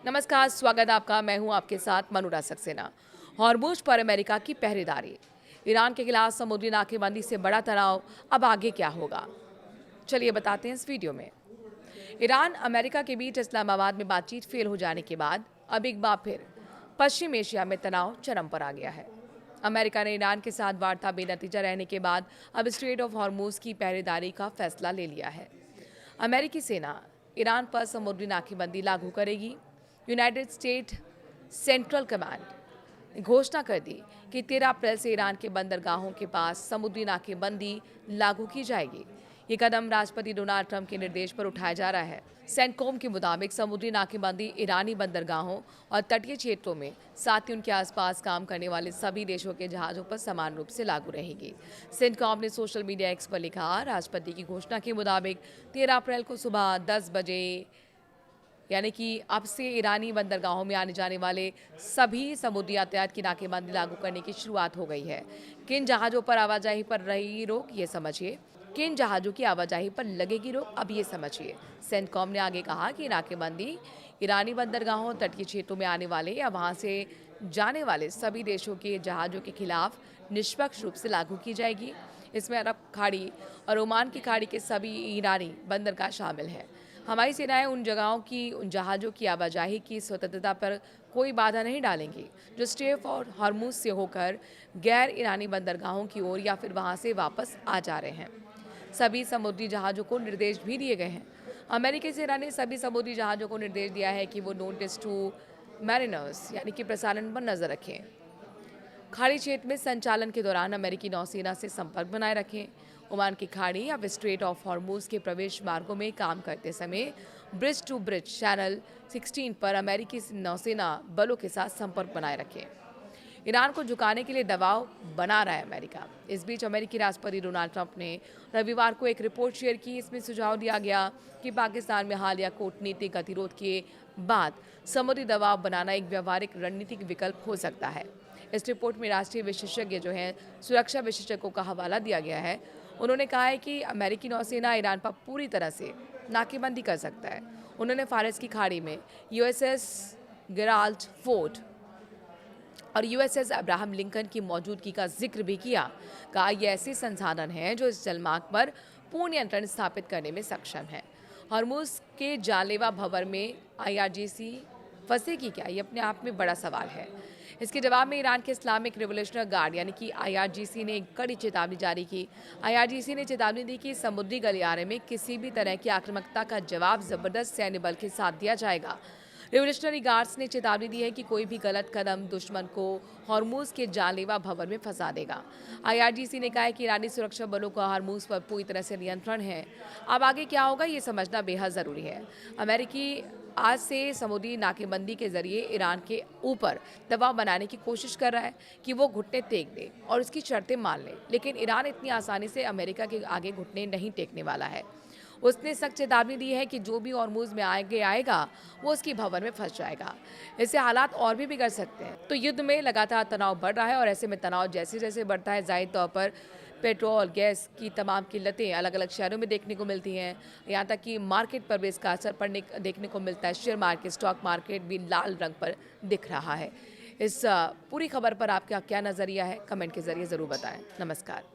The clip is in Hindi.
नमस्कार, स्वागत है आपका। मैं हूं आपके साथ मनुरा सक्सेना। हॉर्मुज पर अमेरिका की पहरेदारी, ईरान के खिलाफ समुद्री नाकेबंदी से बड़ा तनाव। अब आगे क्या होगा, चलिए बताते हैं इस वीडियो में। ईरान अमेरिका के बीच इस्लामाबाद में बातचीत फेल हो जाने के बाद अब एक बार फिर पश्चिम एशिया में तनाव चरम पर आ गया है। अमेरिका ने ईरान के साथ वार्ता बेनतीजा रहने के बाद अब स्ट्रेट ऑफ हॉर्मुज की पहरेदारी का फैसला ले लिया है। अमेरिकी सेना ईरान पर समुद्री नाकेबंदी लागू करेगी। यूनाइटेड स्टेट सेंट्रल कमांड घोषणा कर दी कि 13 अप्रैल से ईरान के बंदरगाहों के पास समुद्री नाकेबंदी लागू की जाएगी। ये कदम राष्ट्रपति डोनाल्ड ट्रंप के निर्देश पर उठाया जा रहा है। सेंटकॉम के मुताबिक समुद्री नाकेबंदी ईरानी बंदरगाहों और तटीय क्षेत्रों में, साथ ही उनके आसपास काम करने वाले सभी देशों के जहाज़ों पर समान रूप से लागू रहेगी। सेंटकॉम ने सोशल मीडिया एक्स पर लिखा, राष्ट्रपति की घोषणा के मुताबिक 13 अप्रैल को सुबह 10 बजे यानी कि अब से ईरानी बंदरगाहों में आने जाने वाले सभी समुद्री यातायात की नाकेबंदी लागू करने की शुरुआत हो गई है। किन जहाज़ों पर आवाजाही पर रहेगी रोक, ये समझिए। किन जहाज़ों की आवाजाही पर लगेगी रोक, अब ये समझिए। सेंटकॉम ने आगे कहा कि नाकेबंदी ईरानी बंदरगाहों, तटीय क्षेत्रों में आने वाले या वहां से जाने वाले सभी देशों के जहाज़ों के खिलाफ निष्पक्ष रूप से लागू की जाएगी। इसमें अरब खाड़ी और ओमान की खाड़ी के सभी ईरानी बंदरगाह शामिल हैं। हमारी सेनाएं उन जगहों की, उन जहाज़ों की आवाजाही की स्वतंत्रता पर कोई बाधा नहीं डालेंगी जो स्ट्रेट और हॉर्मुज से होकर गैर ईरानी बंदरगाहों की ओर या फिर वहां से वापस आ जा रहे हैं। सभी समुद्री जहाज़ों को निर्देश भी दिए गए हैं। अमेरिकी सेना ने सभी समुद्री जहाज़ों को निर्देश दिया है कि वो नोटिस टू मैरिनर्स यानी कि प्रसारण पर नजर रखें। खाड़ी क्षेत्र में संचालन के दौरान अमेरिकी नौसेना से संपर्क बनाए रखें। ओमान की खाड़ी या स्ट्रेट ऑफ हॉर्मुज के प्रवेश मार्गों में काम करते समय ब्रिज टू ब्रिज चैनल 16 पर अमेरिकी नौसेना बलों के साथ संपर्क बनाए रखें। ईरान को झुकाने के लिए दबाव बना रहा है अमेरिका। इस बीच अमेरिकी राष्ट्रपति डोनाल्ड ट्रंप ने रविवार को एक रिपोर्ट शेयर की। इसमें सुझाव दिया गया कि पाकिस्तान में हालिया कूटनीतिक गतिरोध के बाद समुद्री दबाव बनाना एक व्यावहारिक रणनीतिक विकल्प हो सकता है। इस रिपोर्ट में राष्ट्रीय विशेषज्ञ जो हैं, सुरक्षा विशेषज्ञों का हवाला दिया गया है। उन्होंने कहा है कि अमेरिकी नौसेना ईरान पर पूरी तरह से नाकेबंदी कर सकता है। उन्होंने फारस की खाड़ी में यूएसएस गेराल्ड फोर्ड और यूएसएस अब्राहम लिंकन की मौजूदगी का जिक्र भी किया। कहा यह ऐसे संसाधन हैं जो इस जलमार्ग पर पूर्ण नियंत्रण स्थापित करने में सक्षम है। हॉर्मुज के जानलेवा भंवर में आईआरजीसी फंसेगी क्या, ये अपने आप में बड़ा सवाल है। इसके जवाब में ईरान के इस्लामिक रिवोल्यूशनरी गार्ड यानी कि आईआरजीसी ने एक कड़ी चेतावनी जारी की। आईआरजीसी ने चेतावनी दी कि समुद्री गलियारे में किसी भी तरह की आक्रामकता का जवाब जबरदस्त सैन्य बल के साथ दिया जाएगा। रिवोल्यूशनरी गार्ड्स ने चेतावनी दी है कि कोई भी गलत कदम दुश्मन को हॉर्मुज के जानलेवा भंवर में फंसा देगा। आईआरजीसी ने कहा है कि ईरानी सुरक्षा बलों का हॉर्मुज पर पूरी तरह से नियंत्रण है। अब आगे क्या होगा, ये समझना बेहद ज़रूरी है। अमेरिकी आज से समुद्री नाकेबंदी के जरिए ईरान के ऊपर दबाव बनाने की कोशिश कर रहा है कि वो घुटने टेक दे और उसकी शर्तें मान ले, लेकिन ईरान इतनी आसानी से अमेरिका के आगे घुटने नहीं टेकने वाला है। उसने सख्त चेतावनी दी है कि जो भी हॉर्मुज में आगे आएगा वो उसकी भंवर में फंस जाएगा। इससे हालात और भी बिगड़ सकते हैं। तो युद्ध में लगातार तनाव बढ़ रहा है और ऐसे में तनाव जैसे जैसे बढ़ता है, जाहिर तौर पर पेट्रोल, गैस की तमाम किल्लतें अलग अलग शहरों में देखने को मिलती हैं। यहाँ तक कि मार्केट पर भी इसका असर पड़ने देखने को मिलता है। शेयर मार्केट, स्टॉक मार्केट भी लाल रंग पर दिख रहा है। इस पूरी खबर पर आपका क्या नज़रिया है, कमेंट के जरिए ज़रूर बताएं। नमस्कार।